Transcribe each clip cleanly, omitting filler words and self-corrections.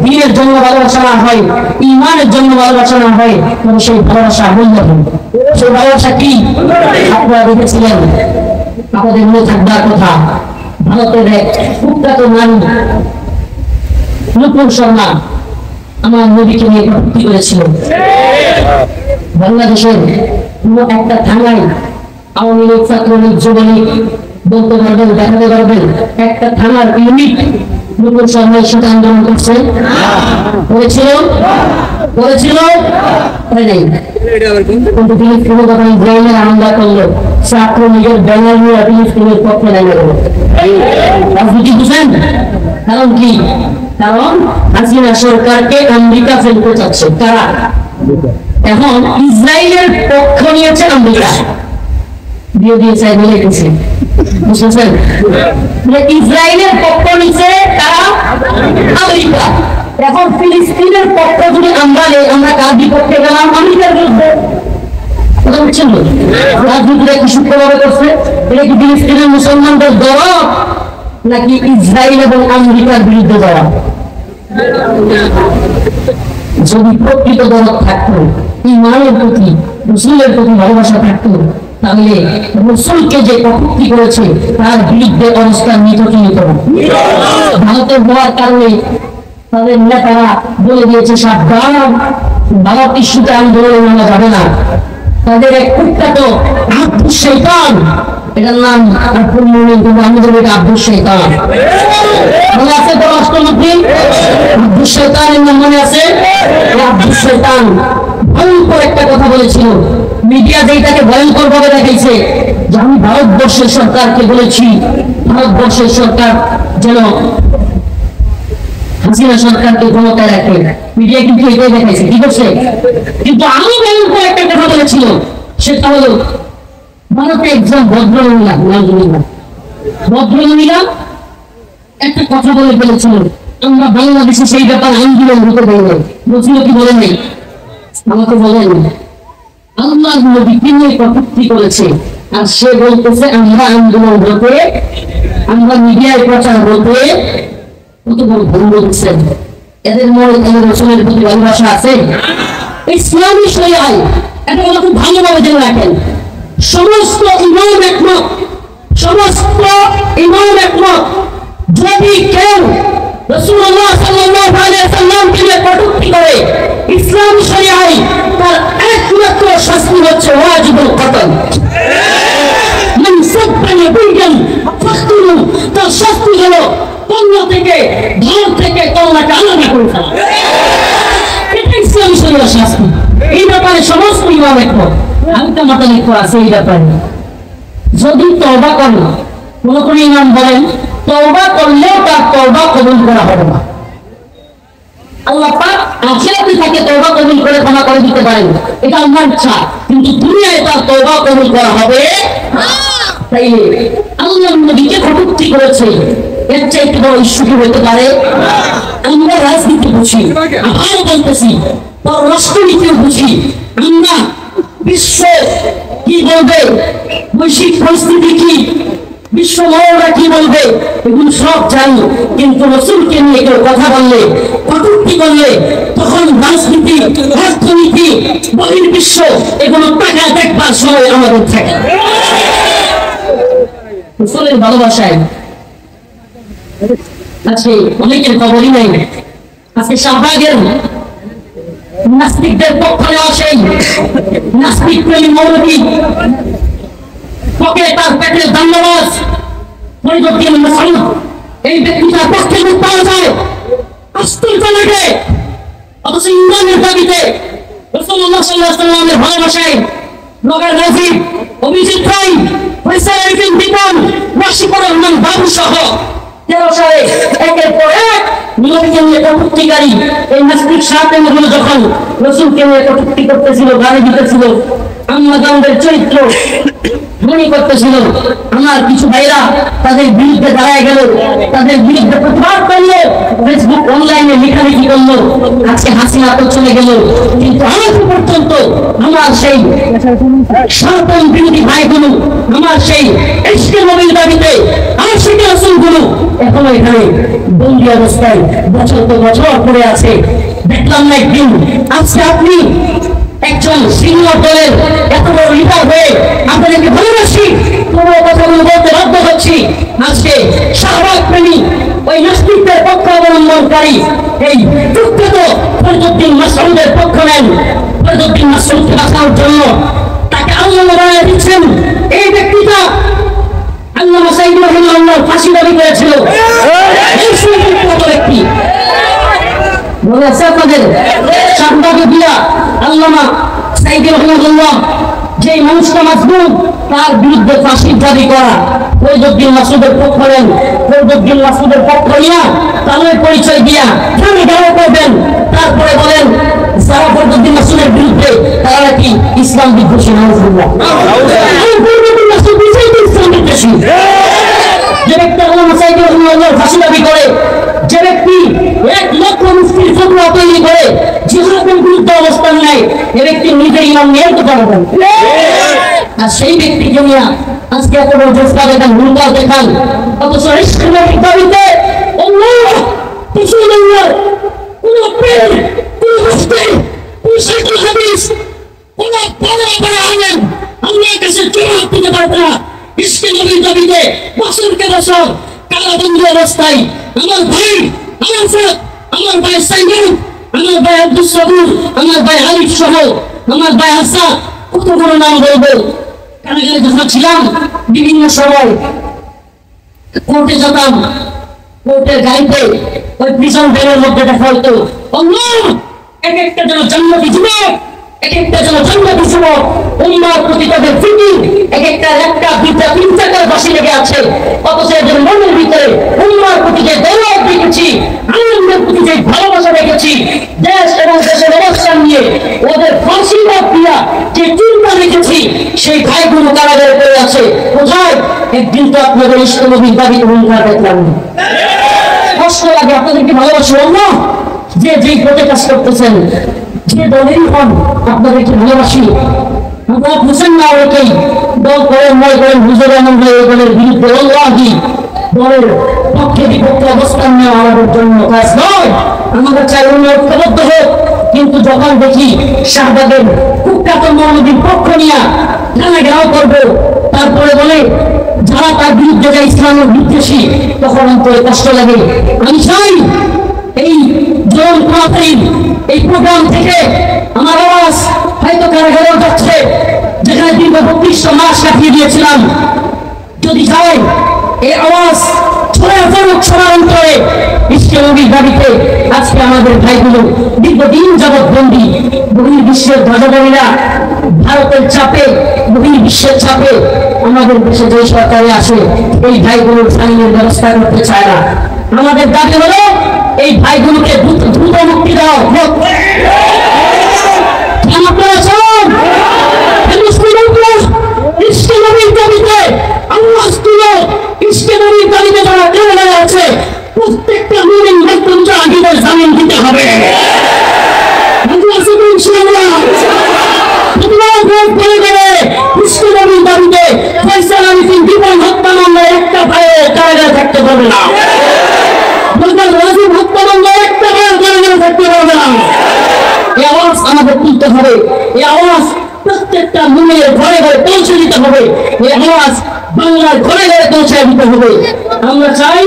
দ্বীনের জন্য ভালোবাসা না হয়, ঈমানের জন্য ভালোবাসা না হয়, তবে সেই ভালোবাসা মূল্যহীন। সেই ভালোবাসা কি আপনারা দেখেছিলেন? আপনাদের মনে থাকবার কথা, ভারতের এক কুখ্যাত নারী নুপুর শর্মা আমার নবীকে নিয়ে কটূক্তি করেছিল। বাংলাদেশের কোন একটা থানায় আওয়ামী লীগ, ছাত্রলীগ, যুবলীগ বলতে পারবেন, দেখাতে পারবেন একটা থানার ইউনিট নুপুর শর্মা সেটা আন্দোলন করছে? করেছিল? কিন্তু তিনি কোনো যখন ইসরায়েলের হামলা করলো, ছাত্রলীগের ব্যানার নিয়ে ফিলিস্তিনের পক্ষে দাঁড়িয়ে গেল। রাজনীতি বুঝেন? কারণ কি? কারণ হাসিনা সরকারকে আমেরিকা ফেলতে চাচ্ছে। কারা? এখন ইসরায়েলের পক্ষ নিয়েছে আমেরিকা, দিয়ে দিয়েছে বলে গেছে, বুঝেছেন? ইসরায়েলের পক্ষ নিচ্ছে তারা আমেরিকা। এখন ফিলিস্তিনের পক্ষ যদি আমরা নেই, আমরা কার বিপক্ষে গেলাম? আমেরিকার বিরুদ্ধে। কথা বুঝছেন? রাজনীতিটা কি সূক্ষ্মভাবে করছে? এটা কি ফিলিস্তিনের মুসলমানদের দরদ নাকি ইসরায়েল এবং আমেরিকার বিরুদ্ধে যাওয়া? যদি প্রকৃত দরদ থাকতো, ঈমানের প্রতি, রাসূলের প্রতি ভালোবাসা থাকতো, তাহলে রাসূলকে যে কটূক্তি করেছে তার বিরুদ্ধে অবস্থান নিত কি নিত না? ভারতের হওয়ার কারণে তাদের নেতারা বলে দিয়েছে সাবধান, ভারত ইস্যুতে আন্দোলনে নামা যাবে না। তাদের এক কুখ্যাত আব্দুল শয়তান, এটার নাম আমাদের আব্দুল শয়তান মনে আছে তো? রাষ্ট্রমন্ত্রী আব্দুল শয়তানের নাম মনে আছে? আব্দুল শয়তান ভয়ঙ্কর একটা কথা বলেছিল, মিডিয়া যেটাকে ভয়ঙ্কর ভাবে দেখাইছে যে আমি ভারতবর্ষের সরকারকে বলেছি ভারতবর্ষের সরকার যেন হাসিনা সরকারকে ক্ষমতায় রাখে। মিডিয়া কিন্তু এটাই দেখাইছে, কি করছে? কিন্তু আমি ভয়ঙ্কর একটা কথা বলেছিল, সেটা হলো ভারতে একজন ভদ্রমহিলা একটা কথা বলে ফেলেছিল, আমরা বাংলাদেশে সেই ব্যাপারে আন্দোলন হতে দেয় নাই। বলছিল কি বলে নাই? আমাকে বলেন আল্লাহর নবী নিয়ে কটূক্তি করেছে, আর সে বলতেছে আমরা আন্দোলন হতে, আমরা মিডিয়ায় প্রচার হতে। কত বড় ভুল বলছেন। এদের মনে এদের রাসূলের প্রতি ভালোবাসা আছে? ইসলামী শরিয়ায় এটা হলো খুব ভালোভাবে জেনে রাখেন, সমস্ত ইমাম একমত, সমস্ত ইমাম একমত, যদি কেউ রাসূলুল্লাহ সাল্লাল্লাহু আলাইহি ওয়াসাল্লামকে নিয়ে কটূক্তি করে, ইসলামী শরিয়ায় তার একমাত্র শাস্তি হচ্ছে ওয়াজিবুল কতল। মান সাব্বা নবিয়্যান ফাকতুলু, তার শাস্তি হলো কন্যা থেকে, ধর থেকে কন্যাকে আলাদা করে ফেলা। এটা ইসলামী শরিয়ার শাস্তি। এই ব্যাপারে সমস্ত ইমাম একমত। আমি তো মতামত আছে এই ব্যাপারে। যদি তওবা করেন, কোন কোন ইমাম বলেন তওবা করলেও তার তওবা কবুল করা হবে না। আল্লাহ পাক আখিরাতে তাকে তওবা কবুল করে ক্ষমা করে দিতে পারেন, এটা আল্লাহর ইচ্ছা, কিন্তু দুনিয়ায় তার তওবা কবুল করা হবে না। তাইলে আল্লাহর নবীকে কটূক্তি করেছে, এর চাইতে বড় ইস্যু কি হতে পারে? আমরা রাজনীতি বুঝি, আবার বলতেছি রাষ্ট্রনীতিও বুঝি, আমরা বিশ্ব কি বলবে, বৈশ্বিক পরিস্থিতি কি, বিশ্ব মহড়া কি বলবে, এগুলো সব জানি। কিন্তু রাসূলকে নিয়ে কেউ কথা বললে, কটূক্তি করলে, তখন রাজনীতি, অর্থনীতি, বহির্বিশ্ব এগুলো টাকা দেখবার সময় আমাদের থাকে। রাসূলের ভালোবাসায় আজকে অনেকের খবরই নাই। আজকে শাহবাগের নাস্তিকদের পক্ষ নেওয়া সেই নাস্তিক প্রেমী মৌলবী পকে তার পেটের ধন্যবাদ পরিবর্তন মাসাউদ, এই ব্যক্তিটার পক্ষে মুখ পাওয়া যায়, আশ্চর্য লাগে। অথচ ইমরানের দাবিতে রাসূলুল্লাহ সাল্লাল্লাহু আলাইহি ওয়াসাল্লামের ভালোবাসায় নগর নাজিব, অভিজিৎ রায়, ফয়সাল আরিফিন বিপন, রাশিদুর রহমান বাবু সহ 13 সালে একের পর এক নবীকে নিয়ে কটূক্তিকারী এই নাস্তিক শাহতেগুলো যখন রাসূলকে নিয়ে কটূক্তি করতেছিল, গালি দিতেছিল, আম্মাজানদের চরিত্র মনে করতেছিল আমার কিছু ভাইরা তাদের বিরুদ্ধে দাঁড়ায় গেল, তাদের বিরুদ্ধে প্রতিবাদ করলো, ফেসবুক অনলাইনে লেখালেখি করলো, আজকে হাসিনা তো চলে গেল, কিন্তু আজ পর্যন্ত আমার সেই সনাতন বিরোধী ভাইগুলো, আমার সেই ইশকে নবীর দাবিতে আশিক রাসূলগুলো এখনো এখানে বন্দী অবস্থায় বছর তো বছর পরে আছে। দেখলাম না একদিন, আজকে আপনি একজন সিনিয়র দলের এত বড় লিডার হয়ে আপনাদেরকে ভালোবাসি, পুরো কথাগুলো বলতে বাধ্য হচ্ছি। আজকে শাহবাগ প্রেমী ওই নাস্তিকদের পক্ষ অবলম্বনকারী এই প্রখ্যাত ফরিদউদ্দিন মাসউদের পক্ষ নেন। ফরিদউদ্দিন মাসউদকে বাঁচানোর জন্য তাকে আল্লামা বানায় দিচ্ছেন। এই ব্যক্তিটা আল্লামা সাইদ রাহিমাহুল্লাহ ফাঁসি দাবি করেছিল। এই সুবিখ্যাত ব্যক্তি মনে আছে আপনাদের? শাহবাগে দিয়া আল্লামা সাইদ রাহিমাহুল্লাহ যে মানুষটা মাসুদ, তার বিরুদ্ধে ফাঁসির দাবি করা, ফরিদউদ্দিন মাসউদের পক্ষ নেন। ফরিদউদ্দিন মাসউদের পক্ষ নিয়া তাদের পরিচয় দিয়া কেন দাঁড়া করবেন, তারপরে বলেন যারা ফরিদউদ্দিন মাসউদের বিরুদ্ধে তারা নাকি ইসলাম বিদ্বেষী। নাউজুবিল্লাহ। ফরিদউদ্দিন মাসউদ নিজেই তো ইসলাম বিদ্বেষী। যে ব্যক্তি আল্লামা সাইদ রাহিমাহুল্লাহর ফাঁসি দাবি করে, যে ব্যক্তি 1 লক্ষ মুফতির ফতোয়া তৈরি করে জিহাদের বিরুদ্ধে অবস্থান নেয়, এ ব্যক্তি নিজে ইমাম নিয়ে কথা বলেন। আর সেই ব্যক্তিকে নিয়ে আজকে এত বড় জোসা দেখান, হুঙ্কার দেখান, অথচ ইশকে নবীর দাবিতে আল্লাহ কিছু নেই, কোন পীর, কোন মুফতি, কোন শাইখুল হাদিস, কোন বড় বড় আলেম আল্লাহর কাছে জবাব দিতে পারবে না। ইশকে নবীর দাবিতে বছরকে বছর কারাবন্দী অবস্থায় আমার ভাই আরাফাত, আমার ভাই সাইমুল, আমার ভাই আব্দুস সাবুর, আমার ভাই আরিফ সহ আমার ভাই হাসান, কত বড় নাম বলবো। কারাগারে যখন ছিলাম বিভিন্ন সময় কোর্টে যেতাম, কোর্টের গাড়িতে ওই প্রিজন ভ্যানের মধ্যে দেখা হতো আল্লাহ এক একটা যেন জান্নাতি যুবক, এক একটা যেন জান্নাতি যুবক, উম্মার প্রতি তাদের ফিকির এক একটা দুইটা তিনটা করে বাসি লেগে আছে। অথচ এদের মনের ভিতরে উম্মার প্রতি যে দরদ দেখেছি, আনন্দের প্রতি যে ভালোবাসা দেখেছি, দেশ এবং দেশের অবস্থান নিয়ে ওদের ফাঁসি দিয়া যে চিন্তা রেখেছি, সেই ভাইগুলো কারাগারে পড়ে আছে। কোথায়? একদিন তো আপনাদের ইশকে নবীর দাবিতে হুঙ্কার দেখলাম। কষ্ট লাগে, আপনাদেরকে ভালোবাসো আল্লাহ, যে যেই পথে কাজ করতেছেন, যে দলেরই হন, আপনাদেরকে ভালোবাসি। আমরা বুঝেন না অনেকেই দল করেন, মনে করেন হুজুর এমন হয়ে দলের বিরুদ্ধে, আল্লাহি দলের পক্ষে বিপক্ষে অবস্থান নেওয়া আমাদের জন্য কাজ নয়। আমাদের চাই অন্য ঐক্যবদ্ধ হোক, কিন্তু যখন দেখি শাহবাগের কুখ্যাত মৌলবীর পক্ষ নিয়ে টানা ঘেরাও করবো, তারপরে বলে যারা তার বিরুদ্ধে যায় ইসলামের বিদ্বেষী, তখন অন্তরে কষ্ট লাগে। আমি চাই এই জন প্রাথমিক এই প্রোগ্রাম থেকে আমার আওয়াজ হয়তো কারাগারেও যাচ্ছে, যেখানে দীর্ঘ 32 মাস কাটিয়ে দিয়েছিলাম, যদি যাই এই আওয়াজ ছড়ায় পড়ুক সবার অন্তরে। ইশকে নবীর দাবিতে আজকে আমাদের ভাইগুলো দীর্ঘদিন যাবৎ বন্দী, বহির্বিশ্বের ধ্বজাধারীরা ভারতের চাপে, বহির্বিশ্বের চাপে আমাদের দেশে যে সরকারে আসে এই ভাইগুলোর ফাইনের ব্যবস্থা করতে চায় না। আমাদের দাবি হলো এই ভাইগুলোকে দ্রুত মুক্তি দাও। আপনারা চান ইশকে নবীর দাবিতে আওয়াজ তুলো। ইশকে নবীর দাবিতে যারা কারাগারে আছে প্রত্যেকটা মুমিন ব্যক্তিকে আগের জামিন দিতে হবে। ইশকে নবীর দাবিতে ফয়সাল আলী বিপন হত্যা মামলায় একটা ভাইও কারাগারে থাকতে পারবে না। রাজীব হত্যা মামলায় একটা ভাইও কারাগারে থাকতে পারবে না। এই আওয়াজ আমাদের তুলতে হবে, এই আওয়াজ প্রত্যেকটা মুমিনের ঘরে ঘরে পৌঁছে দিতে হবে, এই আওয়াজ বাংলার ঘরে ঘরে পৌঁছে দিতে হবে। আমরা চাই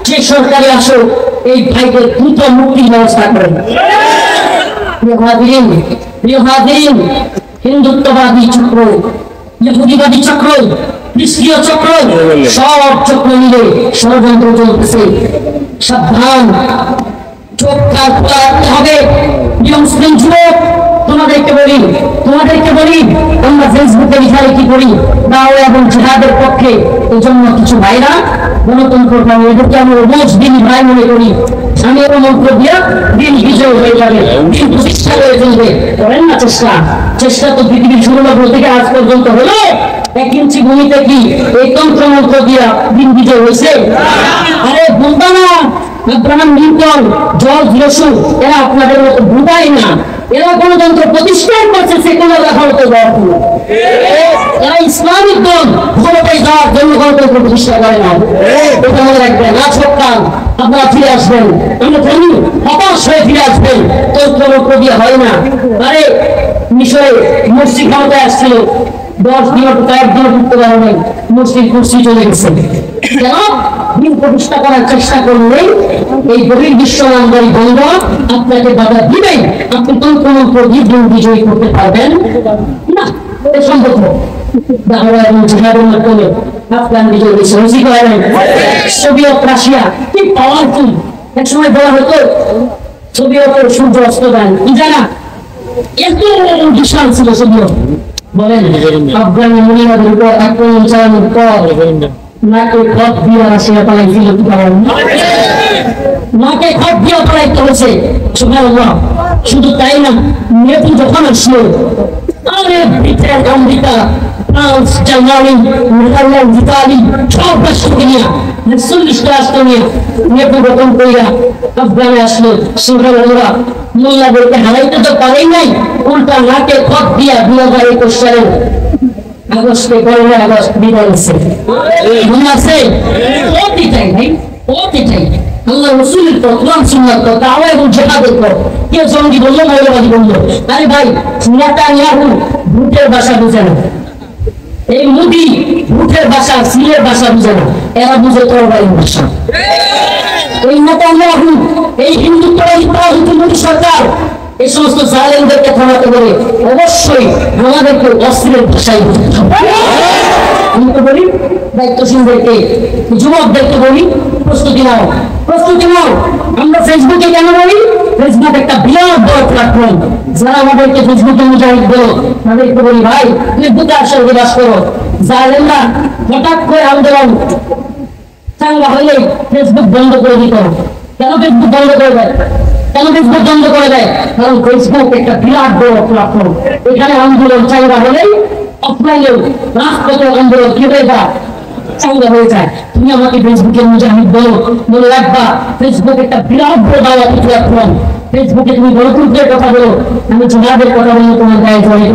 যে সরকারে আসো এই ভাইকে দ্রুত মুক্তির ব্যবস্থা করেন। প্রিয় হাজিরিন, হিন্দুত্ববাদী চক্র, ইহুদিবাদী চক্র, খ্রিস্টীয় চক্র, সব চক্র মিলে ষড়যন্ত্র চলতেছে। সাবধান, চোখ কান খোলা রাখতে হবে। প্রিয় মুসলিম যুবক, তোমাদেরকে বলি আমরা ফেসবুকে লেখালেখি করি দাওয়া এবং জিহাদের পক্ষে, এই জন্য কিছু ভাইরা গণতন্ত্র পাবে, এদেরকে আমি রোজ দিনই ভাই মনে করি। আমি এর মন্ত্র দিয়া দিন বিজয় হয়ে যাবে, দিন প্রতিষ্ঠা হয়ে চলবে। করেন না চেষ্টা তো পৃথিবীর শুরু থেকে আজ পর্যন্ত হলো। 1 ইঞ্চি ভূমিতে কি এই তন্ত্র মন্ত্র দিয়া দিন বিজয় হয়েছে? আরে বলবা না, আব্রাহাম লিঙ্কন, জর্জ রসু এরা আপনাদের মতো বুঝাই না, এরা গণতন্ত্র প্রতিষ্ঠান করছে সেকুলার রাখার মতো দল। এরা ইসলামিক দল ক্ষমতায় যাওয়ার জন্য গণতন্ত্র প্রতিষ্ঠা করে না। এটা মনে রাখবেন, না ছোট্টান আপনারা ফিরে আসবেন, আমরা জানি হতাশ হয়ে ফিরে আসবেন, তন্ত্র দিয়ে হয় না। আরে মিশরে মসজিদ ক্ষমতায় আসছিল, 10 দিন কয়েকদিন করতে পারে নাই, মসজিদ কুর্সি চলে গেছে। কেন? দিন প্রতিষ্ঠা করার চেষ্টা করলেই এই গভীর বিশ্ব নামদারি বন্ধ আপনাকে বাধা দিবেন। আপনি তন্ত্র দিয়ে দিন বিজয়ী করতে পারবেন না, এটা সম্ভব নয়। দাওয়া এবং জিহাদের মাধ্যমে আফগান বিজয় হয়েছে, রুজি করেন। সোভিয়েত রাশিয়া কি পাওয়ারফুল, এক সময় বলা হতো সোভিয়েতের সূর্য অস্ত দেন, কি জানা এত বিশাল ছিল সোভিয়েত। বলেন আফগান মুনিয়াদের উপর আক্রমণ চালানোর পর নাকে খত দিয়ে রাশিয়া পালাইছিল, কি পারেন নাকে খত দিয়ে পালাইতে হয়েছে। সুবহানাল্লাহ। শুধু তাই না, নেপু যখন আসলো, আরে Britain, America, France, Germany, Netherland, Italy সব রাষ্ট্রকে নিয়ে 40টা রাষ্ট্র নিয়ে নেপু গঠন কইরা আফগানে আসলো। সুবহানাল্লাহ। মোল্লাদেরকে হারাইতে তো পারেই নাই, উল্টা নাকে খত দিয়া 2021 সালের আগস্টে 15 আগস্ট বিদায় হয়েছে। মনে আছে? অতিটাই ভাই, অতিটাই আল্লাহ রসুলের পর, কোরআন সুন্নাহর পর, দাওয়া এবং জিহাদের পর কে জঙ্গি বললো, মৌলবাদী বললো। আরে ভাই, নেতানিয়াহু ভূতের ভাষা বুঝে না, এই মোদি ভূতের ভাষা, সিলের ভাষা বুঝে না, এরা বুঝে তরবারির ভাষা। এই নেতানিয়াহু, এই হিন্দুত্ববাদী মোদি সরকার এই সমস্ত জালেমদেরকে থামাতে বলে অবশ্যই আমাদেরকে অস্ত্রের ভাষায় বুঝতে হবে। আমি তো বলি দায়িত্বশীলদেরকে, যুবকদেরকে বলি, প্রস্তুতি নাও, প্রস্তুতি নাও। আমরা ফেসবুকে কেন বলি? ফেসবুক একটা বিরাট বড় প্ল্যাটফর্ম। যারা আমাদেরকে ফেসবুকে মুজাহিদ বলো, তাদেরকে বলি ভাই তুমি বুকে আসার বিকাশ করো। জালেমরা হঠাৎ করে আন্দোলন চাঙ্গা হইলে ফেসবুক বন্ধ করে দিত। কেন ফেসবুক বন্ধ করে দেয়? কেন ফেসবুক বন্ধ করে দেয়? কারণ ফেসবুক একটা বিরাট বড় প্ল্যাটফর্ম। এখানে আন্দোলন চাঙ্গা হলেই অফলাইনেও রাজপথে আন্দোলন কি হয়ে যায়? চাঙ্গা হয়ে যায়। তুমি আমাকে ফেসবুকে মুজাহিদ বলো, মনে রাখবা ফেসবুক একটা বিরাট বড় দাওয়াতি প্ল্যাটফর্ম। ফেসবুকে তুমি গণতন্ত্রের কথা বলো, আমি জিহাদের কথা বলবো, তোমার গায়ে জড়িয়ে